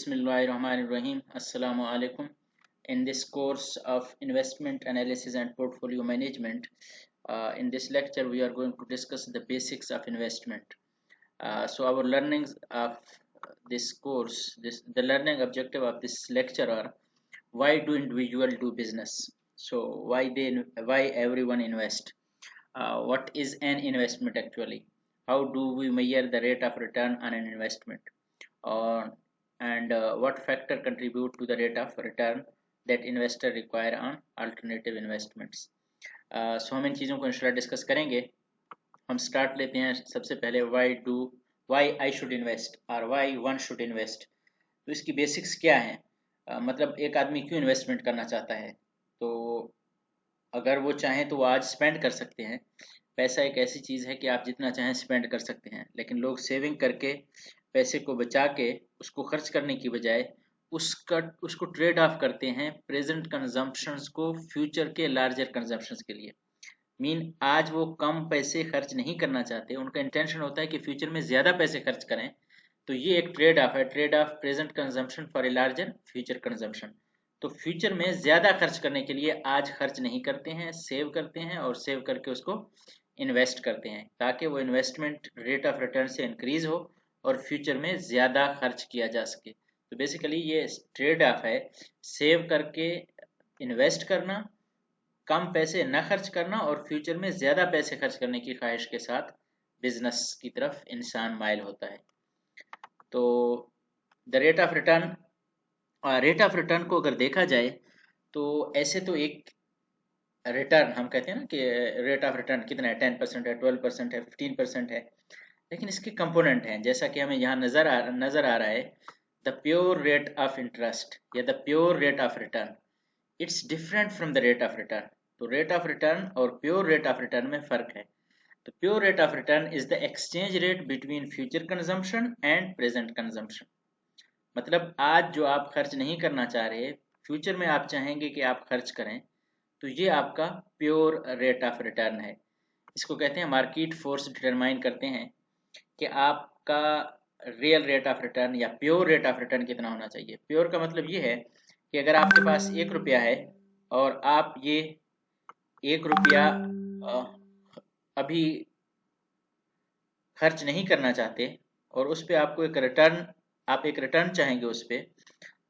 Bismillahirrahmanirrahim. Assalamu alaikum. In this course of investment analysis and portfolio management, in this lecture we are going to discuss the basics of investment. So our learnings of this course, the learning objective of this lecture are: why do individual do business? So why everyone invest? What is an investment actually? How do we measure the rate of return on an investment? uh, and what factor contribute to the rate of return that investor require on alternative investments. So हम इन चीज़ों को इंशाल्लाह discuss करेंगे. हम start लेते हैं सबसे पहले वाई आई शुड इन्वेस्ट और वाई वन शुड इन्वेस्ट. तो इसकी बेसिक्स क्या है? मतलब एक आदमी क्यों इन्वेस्टमेंट करना चाहता है? तो अगर वो चाहें तो वो आज स्पेंड कर सकते हैं. पैसा एक ऐसी चीज़ है कि आप जितना चाहें स्पेंड कर सकते हैं, लेकिन लोग सेविंग करके पैसे को बचा के उसको खर्च करने की बजाय उसको ट्रेड ऑफ करते हैं प्रेजेंट कंजम्पशंस को फ्यूचर के लार्जर कंजम्पशंस के लिए. आज वो कम पैसे खर्च नहीं करना चाहते, उनका इंटेंशन होता है कि फ्यूचर में ज़्यादा पैसे खर्च करें. तो ये एक ट्रेड ऑफ है, trade off present consumption for a larger future consumption. तो फ्यूचर में ज़्यादा खर्च करने के लिए आज खर्च नहीं करते हैं, सेव करते हैं और सेव करके उसको इन्वेस्ट करते हैं ताकि वो इन्वेस्टमेंट रेट ऑफ रिटर्न से इंक्रीज हो और फ्यूचर में ज़्यादा खर्च किया जा सके. तो बेसिकली ये ट्रेड ऑफ है, सेव करके इन्वेस्ट करना, कम पैसे न खर्च करना और फ्यूचर में ज़्यादा पैसे खर्च करने की ख्वाहिश के साथ बिजनेस की तरफ इंसान माइल होता है. तो द रेट ऑफ रिटर्न को अगर देखा जाए तो ऐसे तो एक रिटर्न हम कहते हैं ना कि रेट ऑफ रिटर्न कितना है, 10% है, 12% है, 15% है, लेकिन इसके कंपोनेंट हैं जैसा कि हमें यहाँ नज़र आ रहा है. The pure rate of interest या the pure rate of return, it's different from the rate of return. तो रेट ऑफ रिटर्न और प्योर रेट ऑफ रिटर्न में फ़र्क है. तो pure rate of return is the exchange rate between future consumption and present consumption. मतलब आज जो आप खर्च नहीं करना चाह रहे, फ्यूचर में आप चाहेंगे कि आप खर्च करें, तो ये आपका प्योर रेट ऑफ रिटर्न है. इसको कहते हैं मार्केट फोर्स डिटरमाइन करते हैं कि आपका रियल रेट ऑफ रिटर्न या प्योर रेट ऑफ रिटर्न कितना होना चाहिए. प्योर का मतलब ये है कि अगर आपके पास 1 रुपया है और आप ये 1 रुपया अभी खर्च नहीं करना चाहते और उस पर आपको एक रिटर्न चाहेंगे उस पर,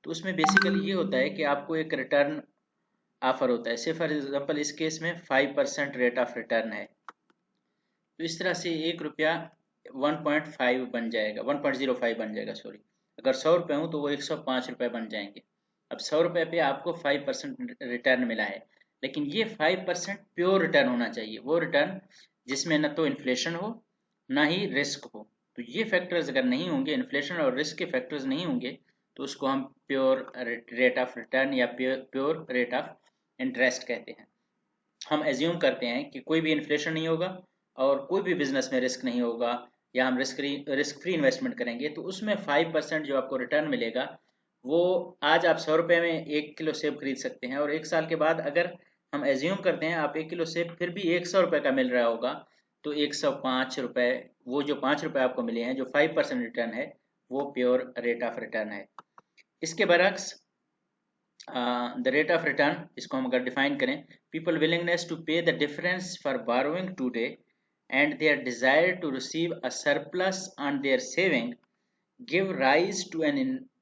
तो उसमें बेसिकली ये होता है कि आपको एक रिटर्न ऑफर होता है. से फॉर एग्जांपल इस केस में 5% रेट ऑफ रिटर्न है. तो इस तरह से 1 रुपया 1.5 बन जाएगा, 1.05 बन जाएगा, सॉरी. अगर 100 रुपये हूँ तो वो 105 रुपये बन जाएंगे. अब 100 रुपये पे आपको 5% रिटर्न मिला है, लेकिन ये 5% प्योर रिटर्न होना चाहिए, वो रिटर्न जिसमें न तो इन्फ्लेशन हो ना ही रिस्क हो. तो ये फैक्टर्स अगर नहीं होंगे, इन्फ्लेशन और रिस्क के फैक्टर्स नहीं होंगे, तो उसको हम प्योर रेट ऑफ रिटर्न या प्योर रेट ऑफ इंटरेस्ट कहते हैं. हम एज्यूम करते हैं कि कोई भी इन्फ्लेशन नहीं होगा और कोई भी बिजनेस में रिस्क नहीं होगा, या हम रिस्क फ्री इन्वेस्टमेंट करेंगे, तो उसमें 5% जो आपको रिटर्न मिलेगा वो आज आप 100 रुपये में 1 किलो सेब खरीद सकते हैं और 1 साल के बाद अगर हम एज्यूम करते हैं आप 1 किलो सेब फिर भी 100 रुपये का मिल रहा होगा, तो 105 रुपये, वो जो 5 रुपये आपको मिले हैं जो 5% रिटर्न है, वो प्योर रेट ऑफ रिटर्न है. इसके बरक्स द रेट ऑफ रिटर्न, इसको हम अगर डिफाइन करें, people willingness to pay the difference for borrowing today and their desire to receive a surplus on their saving give rise to an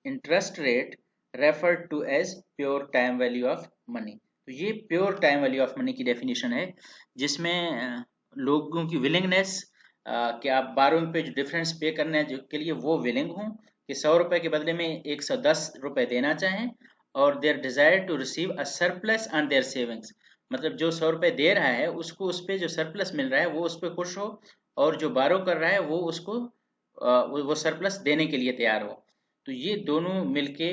interest rate referred to as pure time value of money. तो ये pure time value of money की definition है, जिसमें लोगों की willingness कि आप burrowing पे जो डिफरेंस पे करने के लिए वो विलिंग हों कि 100 रुपये के बदले में 110 रुपये देना चाहें, और their desire to receive a surplus on their savings, मतलब जो 100 रुपये दे रहा है उसको उस पर जो सरप्लस मिल रहा है वो उस पर खुश हो, और जो बारो कर रहा है वो उसको वो सरप्लस देने के लिए तैयार हो. तो ये दोनों मिलके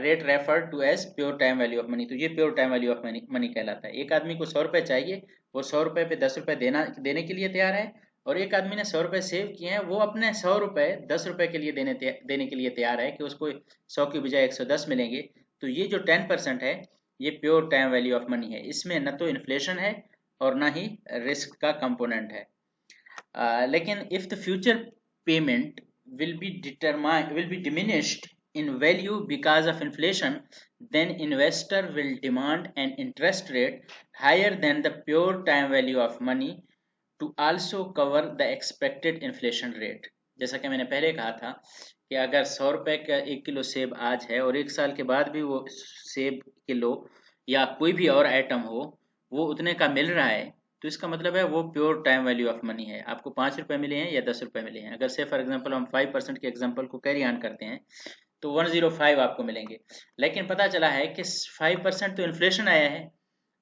rate refer to as pure time value of money. तो ये pure time value of money कहलाता है. एक आदमी को 100 रुपये चाहिए, वो 100 रुपये पे 10 रुपये देने के लिए तैयार है, और एक आदमी ने 100 रुपये सेव किए हैं, वो अपने 100 रुपये 10 रुपये के लिए देने के लिए तैयार है कि उसको 100 की बजाय 110 मिलेंगे. तो ये जो 10% है ये pure time value of money है. इसमें न तो इन्फ्लेशन है और ना ही रिस्क का कंपोनेंट है. लेकिन if the future payment will be diminished in value because of inflation, then investor will demand an interest rate higher than the pure time value of money to also cover the expected inflation rate. जैसा कि मैंने पहले कहा था कि अगर 100 रुपए का 1 किलो सेब आज है और 1 साल के बाद भी वो सेब किलो या कोई भी और आइटम हो वो उतने का मिल रहा है, तो इसका मतलब है वो pure time value of money है। आपको 5 रुपए मिले हैं या 10 रुपए मिले हैं, अगर से फॉर एग्जाम्पल हम 5% के एग्जाम्पल को कैरी ऑन करते हैं तो 105 आपको मिलेंगे। लेकिन पता चला है कि 5% तो इन्फ्लेशन आया है।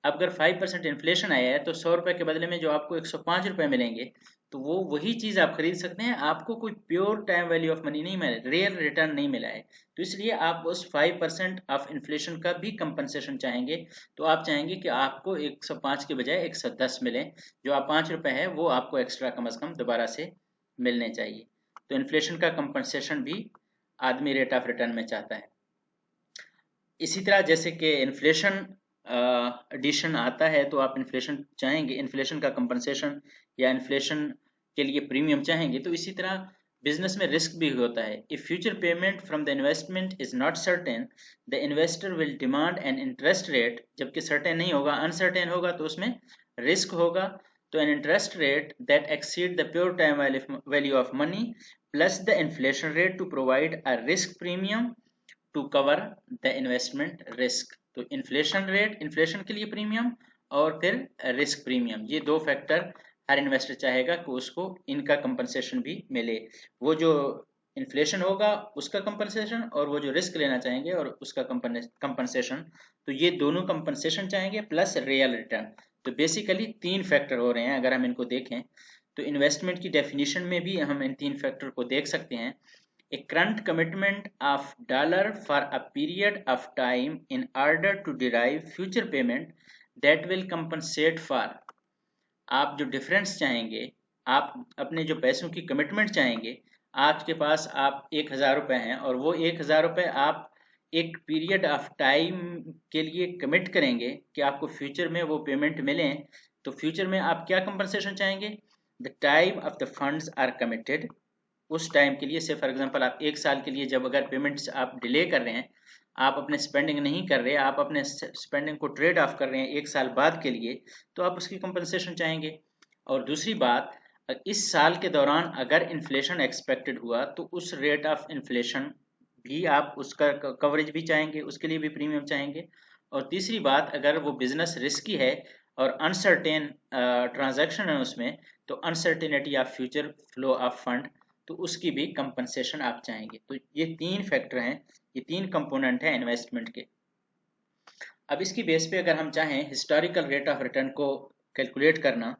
अब अगर 5% इन्फ्लेशन आया है तो 100 रुपए के बदले में जो आपको 105 रुपए मिलेंगे, तो वो वही चीज आप खरीद सकते हैं, आपको कोई pure time value of money नहीं मिला, रियल रिटर्न नहीं मिला है। तो इसलिए आप उस 5% ऑफ इन्फ्लेशन का भी कंपनसेशन चाहेंगे। तो आप चाहेंगे कि आपको 105 के बजाय 110 मिले, जो आप 5 रुपए है वो आपको एक्स्ट्रा कम अज कम दोबारा से मिलने चाहिए। तो इन्फ्लेशन का कंपनसेशन भी आदमी रेट ऑफ रिटर्न में चाहता है। इसी तरह जैसे कि इन्फ्लेशन एडिशन आता है तो आप इन्फ्लेशन चाहेंगे, इन्फ्लेशन का कंपनसेशन या इन्फ्लेशन के लिए प्रीमियम चाहेंगे। तो इसी तरह बिजनेस में रिस्क भी होता है। If future payment from the investment is not certain, the investor will demand an interest rate, जबकि सर्टेन नहीं होगा, अनसर्टेन होगा तो उसमें रिस्क होगा। तो an interest rate that exceed the pure time value of money plus the inflation rate to provide a risk premium to cover the investment risk. तो inflation rate, inflation के लिए प्रीमियम और फिर रिस्क प्रीमियम, ये दो factor हर investor चाहेगा कि उसको इनका कंपनसेशन भी मिले। वो जो इन्फ्लेशन होगा उसका कंपनसेशन और वो जो रिस्क लेना चाहेंगे और उसका कंपनसेशन, तो ये दोनों कंपनसेशन चाहेंगे प्लस रियल रिटर्न। तो बेसिकली 3 फैक्टर हो रहे हैं अगर हम इनको देखें। तो इन्वेस्टमेंट की डेफिनेशन में भी हम इन 3 फैक्टर को देख सकते हैं। A current commitment of dollar for a period of time in order to derive future payment that will compensate for, आप जो डिफरेंस चाहेंगे, आप अपने जो पैसों की कमिटमेंट चाहेंगे, आपके पास आप 1,000 रुपए हैं और वो 1,000 रुपए आप एक पीरियड ऑफ टाइम के लिए कमिट करेंगे कि आपको फ्यूचर में वो पेमेंट मिले। तो फ्यूचर में आप क्या कंपनसेशन चाहेंगे? The time of the funds are committed, उस टाइम के लिए, से फॉर एग्जांपल आप 1 साल के लिए जब अगर पेमेंट्स आप डिले कर रहे हैं, आप अपने स्पेंडिंग नहीं कर रहे, आप अपने स्पेंडिंग को ट्रेड ऑफ कर रहे हैं 1 साल बाद के लिए, तो आप उसकी कंपनसेशन चाहेंगे। और दूसरी बात, इस साल के दौरान अगर इन्फ्लेशन एक्सपेक्टेड हुआ तो उस रेट ऑफ इन्फ्लेशन भी आप उसका कवरेज भी चाहेंगे, उसके लिए भी प्रीमियम चाहेंगे। और तीसरी बात, अगर वो बिजनेस रिस्की है और अनसर्टेन ट्रांजैक्शन है उसमें, तो uncertainty of future flow of fund, तो उसकी भी कंपनसेशन आप चाहेंगे। तो ये 3 फैक्टर हैं, ये 3 कंपोनेंट हैं इन्वेस्टमेंट के। अब इसकी बेस पे अगर हम चाहें हिस्टोरिकल रेट ऑफ रिटर्न को कैलकुलेट करना,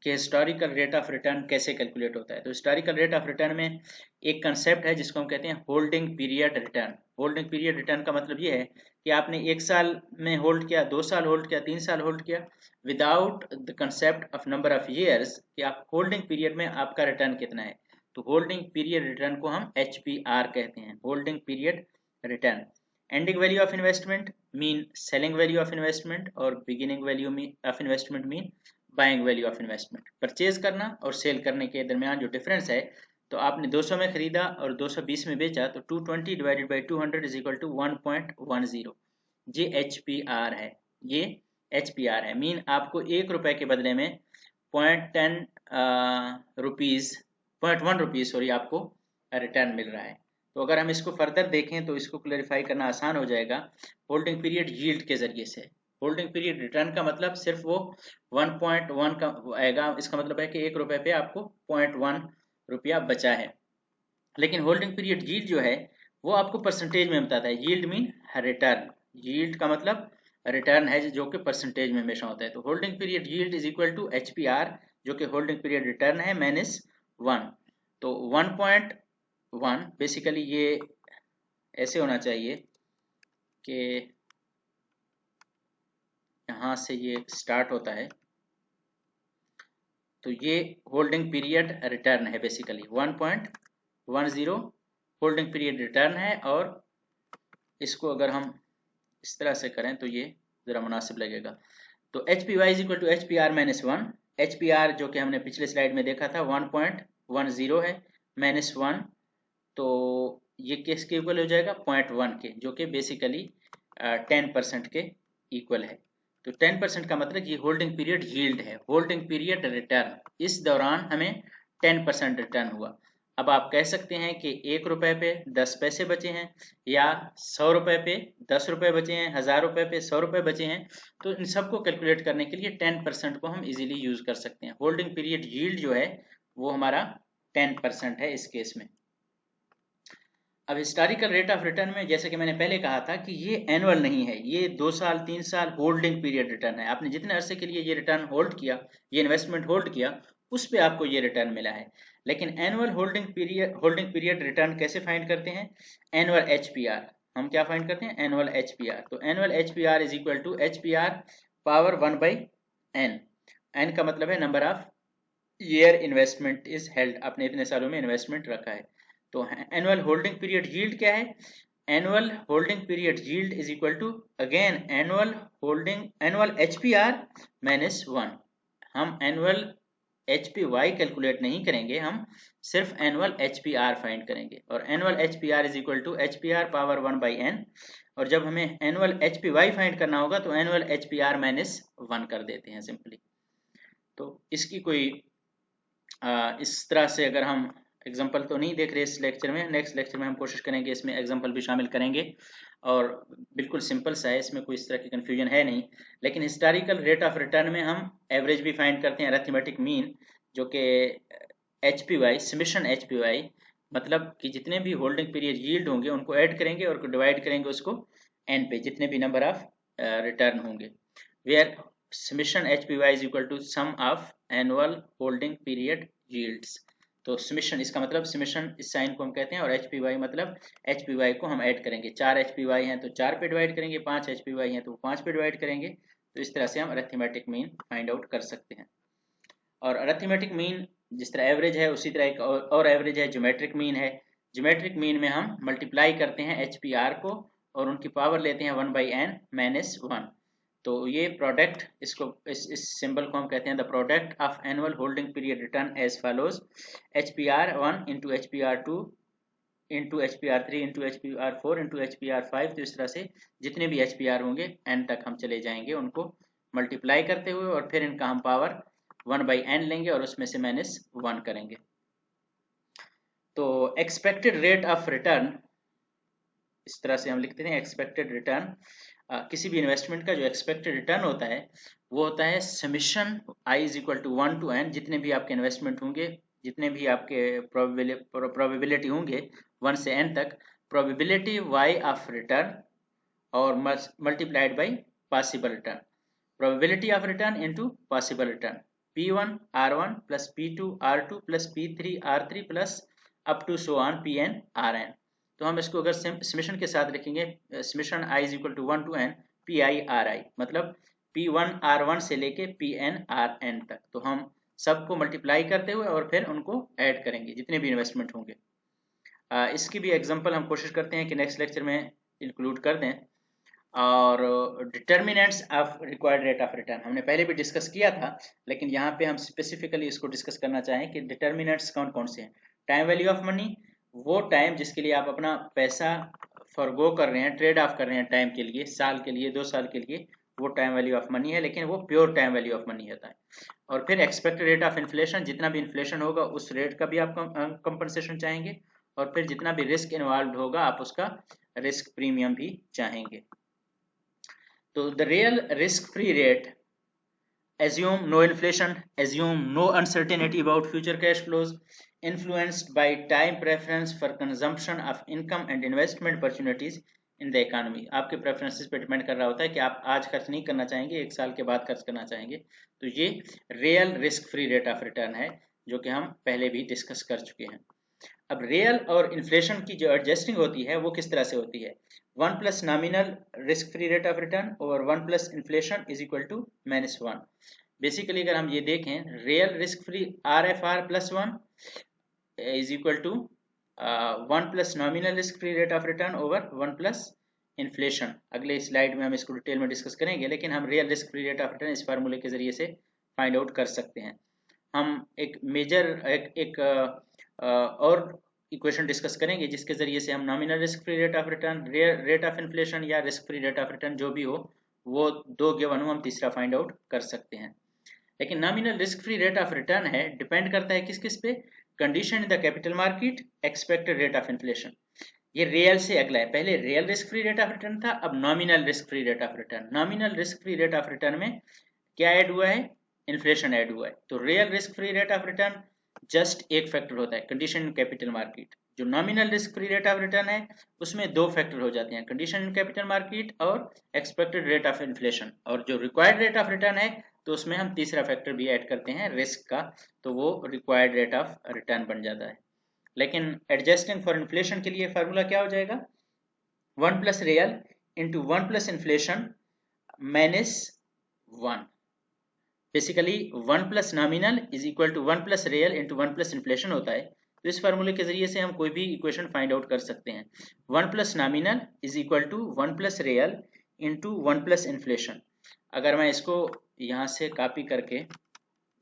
कि हिस्टोरिकल रेट ऑफ रिटर्न कैसे कैलकुलेट होता है, तो हिस्टोरिकल रेट ऑफ रिटर्न में एक कंसेप्ट है जिसको हम कहते हैं holding period return. Holding period return का मतलब ये है कि आपने 1 साल में होल्ड किया, 2 साल होल्ड किया, 3 साल होल्ड किया, without the concept of number of years कि आप होल्डिंग पीरियड में आपका रिटर्न कितना है। तो होल्डिंग पीरियड रिटर्न को हम HPR कहते हैं, holding period return. Ending value of investment mean selling value of investment और beginning value of investment mean buying value of investment. Purchase करना और सेल करने के दरमियान जो डिफरेंस है, तो आपने 200 में खरीदा और 220 में बेचा, तो 220 divided by 200 is equal to 1.10। ये HPR है, ये HPR है। मीन आपको 1 रुपए के बदले में 0.1 रुपीज सॉरी आपको रिटर्न मिल रहा है। तो अगर हम इसको फर्दर देखें तो इसको क्लैरिफाई करना आसान हो जाएगा होल्डिंग पीरियड यील्ड के जरिए से। होल्डिंग पीरियड रिटर्न का मतलब सिर्फ वो 1.1 का आएगा, इसका मतलब है कि 1 रुपए पे आपको 0.1 रुपया बचा है। लेकिन होल्डिंग पीरियड यील्ड जो है वो आपको परसेंटेज में बताता है। यील्ड मीन रिटर्न, यील्ड का मतलब रिटर्न है जो कि परसेंटेज में हमेशा होता है। तो holding period yield is equal to HPR, जो कि होल्डिंग पीरियड रिटर्न है, -1। तो 1.1 बेसिकली ये ऐसे होना चाहिए कि यहाँ से ये स्टार्ट होता है, तो ये होल्डिंग पीरियड रिटर्न है बेसिकली 1.10 होल्डिंग पीरियड रिटर्न है। और इसको अगर हम इस तरह से करें तो ये जरा मुनासिब लगेगा। तो HPY is equal to HPR -1। HPR जो कि हमने पिछले स्लाइड में देखा था 1.10 है, -1, तो ये किसके इक्वल हो जाएगा 0.1 के, जो कि बेसिकली 10% के इक्वल है। तो 10% का मतलब ये होल्डिंग पीरियड यील्ड है, होल्डिंग पीरियड रिटर्न, इस दौरान हमें 10% रिटर्न हुआ। अब आप कह सकते हैं कि 1 रुपए पे 10 पैसे बचे हैं, या 100 रुपए पे 10 रुपए बचे हैं, 1000 रुपए पे 100 रुपए बचे हैं। तो इन सबको कैलकुलेट करने के लिए 10% को हम इजीली यूज कर सकते हैं। होल्डिंग पीरियड यील्ड जो है वो हमारा 10% है इस केस में। अब हिस्टोरिकल रेट ऑफ रिटर्न में जैसे कि मैंने पहले कहा था कि ये एनुअल नहीं है, ये 2 साल 3 साल होल्डिंग पीरियड रिटर्न है। आपने जितने अरसे के लिए ये रिटर्न होल्ड किया, ये इन्वेस्टमेंट होल्ड किया, उस पे आपको ये रिटर्न मिला है। लेकिन एनुअल होल्डिंग पीरियड रिटर्न कैसे फाइंड करते हैं? Annual HPR. हम क्या फाइंड करते हैं? Annual HPR. तो annual HPR is equal to HPR power 1/n। n का मतलब है number of year investment is held, आपने इतने सालों में इन्वेस्टमेंट रखा है। तो एनुअल होल्डिंग पीरियड यील्ड क्या है? Annual holding period yield is equal to again annual HPR minus 1। हम एनुअल एचपीवाई कैलकुलेट नहीं करेंगे, हम सिर्फ एनुअल एचपीआर फाइंड करेंगे। और annual HPR is equal to HPR power 1/n। और जब हमें एनुअल एचपीवाई फाइंड करना होगा तो एनुअल एचपीआर माइनस 1 कर देते हैं सिंपली। तो इसकी कोई इस तरह से अगर हम एग्जाम्पल तो नहीं देख रहे इस लेक्चर में, नेक्स्ट लेक्चर में हम कोशिश करेंगे इसमें एग्जाम्पल भी शामिल करेंगे। और बिल्कुल सिंपल सा है, इसमें कोई इस तरह की कन्फ्यूजन है नहीं। लेकिन हिस्टोरिकल रेट ऑफ रिटर्न में हम एवरेज भी फाइंड करते हैं, अरिथमेटिक मीन, जो कि एचपीवाई, समेशन एचपीवाई, मतलब कि जितने भी होल्डिंग पीरियड यील्ड होंगे उनको ऐड करेंगे और डिवाइड करेंगे उसको एन पे, जितने भी नंबर ऑफ रिटर्न होंगे, where summation HPY is equal to sum of annual holding period yields. तो समेशन, इसका मतलब समेशन इस साइन को हम कहते हैं, और एचपीवाई मतलब एचपीवाई को हम ऐड करेंगे। 4 एचपीवाई हैं तो 4 पे डिवाइड करेंगे, 5 एचपीवाई हैं तो 5 पे डिवाइड करेंगे। तो इस तरह से हम अरिथमेटिक मीन फाइंड आउट कर सकते हैं। और अरिथमेटिक मीन जिस तरह एवरेज है उसी तरह एक और एवरेज है, ज्योमेट्रिक मीन है। ज्योमेट्रिक मीन में हम मल्टीप्लाई करते हैं एचपीआर को और उनकी पावर लेते हैं 1/n माइनस 1। तो ये प्रोडक्ट, इसको इस सिंबल को हम कहते हैं the product of annual holding period return as follows HPR1 into HPR2 into HPR3 into HPR4 into HPR5। तो इस तरह से जितने भी HPR होंगे n तक हम चले जाएंगे उनको मल्टीप्लाई करते हुए, और फिर इनका हम पावर 1/n लेंगे और उसमें से माइनस 1 करेंगे। तो एक्सपेक्टेड रेट ऑफ रिटर्न, इस तरह से हम लिखते हैं एक्सपेक्टेड रिटर्न। किसी भी इन्वेस्टमेंट का जो एक्सपेक्टेड रिटर्न होता है वो होता है summation i is equal to 1 to n, जितने भी आपके इन्वेस्टमेंट होंगे, जितने भी आपके प्रोबेबिलिटी होंगे 1 से n तक, प्रोबेबिलिटी y ऑफ रिटर्न और multiplied by possible return. Probability of return into possible return, P1 R1 plus P2 R2 plus P3 R3 plus up to so on Pn Rn। तो हम इसको अगर summation के साथ लिखेंगे, summation i is equal to 1 to n Pi Ri, मतलब P1 R1 से लेके Pn Rn तक। तो हम सबको मल्टीप्लाई करते हुए और फिर उनको ऐड करेंगे जितने भी इन्वेस्टमेंट होंगे। इसकी भी एग्जांपल हम कोशिश करते हैं कि नेक्स्ट लेक्चर में इंक्लूड कर दें। और determinants of required rate of return हमने पहले भी डिस्कस किया था, लेकिन यहाँ पे हम स्पेसिफिकली इसको डिस्कस करना चाहें कि डिटर्मिनेंट्स कौन कौन से हैं। टाइम वैल्यू ऑफ मनी, वो टाइम जिसके लिए आप अपना पैसा फॉरगो कर रहे हैं, ट्रेड ऑफ कर रहे हैं टाइम के लिए, साल के लिए, 2 साल के लिए, वो टाइम वैल्यू ऑफ मनी है, लेकिन वो pure time value of money होता है। और फिर एक्सपेक्टेड रेट ऑफ इन्फ्लेशन, जितना भी इन्फ्लेशन होगा उस रेट का भी आप कंपनसेशन चाहेंगे। और फिर जितना भी रिस्क इन्वॉल्व होगा आप उसका रिस्क प्रीमियम भी चाहेंगे। तो the real risk-free rate, assume no inflation, assume no uncertainty about future cash flows, influenced by time preference for consumption of income and investment opportunities in the economy। आपके preferences पे depend कर रहा होता है कि आप आज खर्च नहीं करना चाहेंगे, 1 साल के बाद खर्च करना चाहेंगे। तो ये real risk free rate of return है, जो कि हम पहले भी डिस्कस कर चुके हैं। अब रियल और इन्फ्लेशन की जो एडजस्टिंग होती है वो किस तरह से होती है? 1 plus nominal risk free rate of return और 1 plus inflation is equal to -1। Basically अगर हम ये देखें, real risk free RFR plus 1 is equal to 1 plus nominal risk free rate of return over 1 plus inflation. अगले slide में हम इसको detail में डिस्कस करेंगे, लेकिन हम real risk free rate of return इस फार्मूले के जरिए से फाइंड आउट कर सकते हैं। हम एक मेजर और इक्वेशन डिस्कस करेंगे जिसके जरिए से हम nominal risk free rate of return, rate of inflation या risk free rate of return जो भी हो वो दो गिवन हो हम तीसरा फाइंड आउट कर सकते हैं। लेकिन nominal risk free rate of return है डिपेंड करता है किस किस पे, condition in the capital market, expected rate of inflation. ये रियल से अगला है, पहले real risk free rate of return था, अब nominal risk free rate of return. Nominal risk free rate of return में क्या ऐड हुआ है, इन्फ्लेशन ऐड हुआ है। तो real risk free rate of return just एक फैक्टर होता है, कंडीशन इन कैपिटल मार्केट। जो nominal risk free rate of return है उसमें दो फैक्टर हो जाते हैं, कंडीशन इन कैपिटल मार्केट और एक्सपेक्टेड रेट ऑफ इन्फ्लेशन। और जो रिक्वायर्ड रेट ऑफ रिटर्न है तो उसमें हम तीसरा फैक्टर भी ऐड करते हैं रिस्क का, तो वो रिक्वायर्ड रेट ऑफ रिटर्न बन जाता है। लेकिन एडजस्टिंग फॉर इन्फ्लेशन के लिए फार्मूला क्या हो जाएगा, 1 plus real into 1 plus inflation minus 1। Basically 1 plus nominal is equal to 1 plus real into 1 plus inflation होता है। तो इस फार्मूले के जरिए से हम कोई भी इक्वेशन फाइंड आउट कर सकते हैं। 1 plus nominal is equal to 1 plus real into 1 plus inflation. अगर मैं इसको यहाँ से कॉपी करके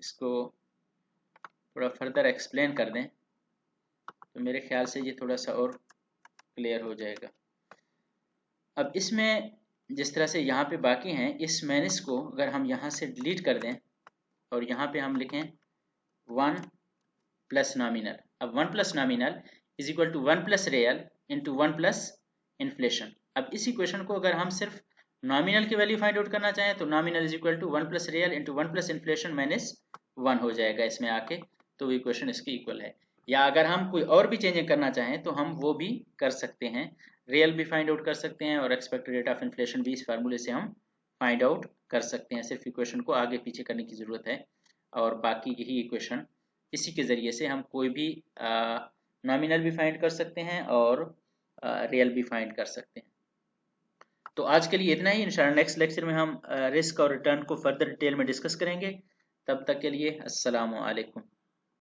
इसको थोड़ा फर्दर एक्सप्लेन कर दें तो मेरे ख्याल से ये थोड़ा सा और क्लियर हो जाएगा। अब इसमें जिस तरह से यहाँ पे बाकी हैं, इस माइनस को अगर हम यहाँ से डिलीट कर दें और यहाँ पे हम लिखें 1 प्लस नॉमिनल। अब 1 plus nominal is equal to 1 plus real into 1 plus inflation. अब इस इक्वेशन को अगर हम सिर्फ नॉमिनल की वैल्यू फाइंड आउट करना चाहें तो nominal is equal to 1 plus real into 1 plus inflation minus 1 हो जाएगा इसमें आके, तो वो इक्वेशन इसकी इक्वल है। या अगर हम कोई और भी चेंजिंग करना चाहें तो हम वो भी कर सकते हैं, रियल भी फाइंड आउट कर सकते हैं और एक्सपेक्टेड रेट ऑफ इन्फ्लेशन भी इस फार्मूले से हम फाइंड आउट कर सकते हैं। सिर्फ इक्वेशन को आगे पीछे करने की ज़रूरत है और बाकी यही इक्वेशन, इसी के ज़रिए से हम कोई भी नॉमिनल भी फाइंड कर सकते हैं और रियल भी फाइंड कर सकते हैं। तो आज के लिए इतना ही, इंशाल्लाह नेक्स्ट लेक्चर में हम रिस्क और रिटर्न को फर्दर डिटेल में डिस्कस करेंगे। तब तक के लिए अस्सलामु अलैकुम।